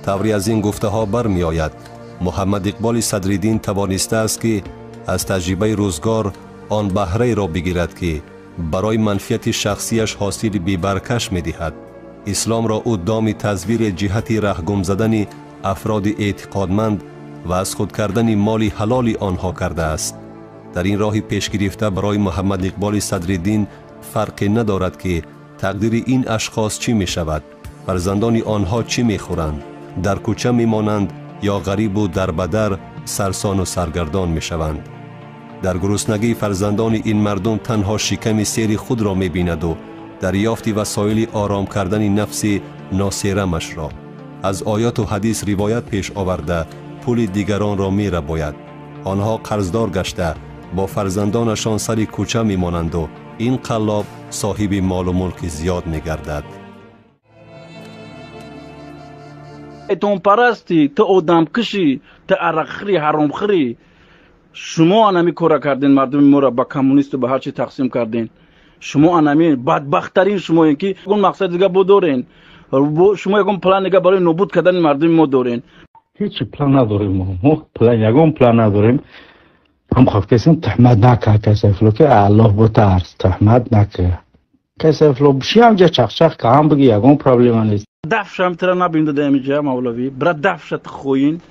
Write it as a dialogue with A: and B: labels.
A: طوری از این گفته ها برمی آید محمد اقبال صدرالدین توانسته است که از تجربه روزگار آن بهره را بگیرد که برای منفعت شخصیش حاصل بی‌برکش می دهد. اسلام را او دام تزویر جهت رهگم زدن افراد اعتقادمند و از خود کردن مال حلال آنها کرده است. در این راه پیش گرفته برای محمد اقبال صدرالدین فرقی ندارد که تقدیر این اشخاص چی می شود، فرزندان آنها چی می خورند، در کوچه می مانند یا غریب و در بدر سرسان و سرگردان می شوند. در گرسنگی فرزندان این مردم تنها شکم سیر خود را می بیند و دریافت وسایل آرام کردن نفس ناسیرمش را. از آیات و حدیث روایت پیش آورده پول دیگران را می رباید. آنها قرضدار گشته با فرزندانشان سر کوچه می مانند و این قلاب صاحب مال و ملک زیاد می گردد.
B: اتون پرستی، تو آدم کشی، تو عرق خری، حرام خری. شما انمی کار کردین، مردم ما را با کمونیست و به هر چی تقسیم کردین. شما انمی بدبخترین شما این که اون مقصد دیگه بدارین. شما یکم پلان دیگه برای نابود کردن مردم ما دارین.
C: هیچ پلان نداریم. ما پلان یکم پلان نداریم. هم خواستیم تحمد نکرد کسی فلو که الله بترس تحمد نکرد کسی فلو بشی هم جا چخ که هم بگی یکم پرابلم نیست.
B: دفش هم ترا نبینده دمیجه مولوی برای دفشت خوین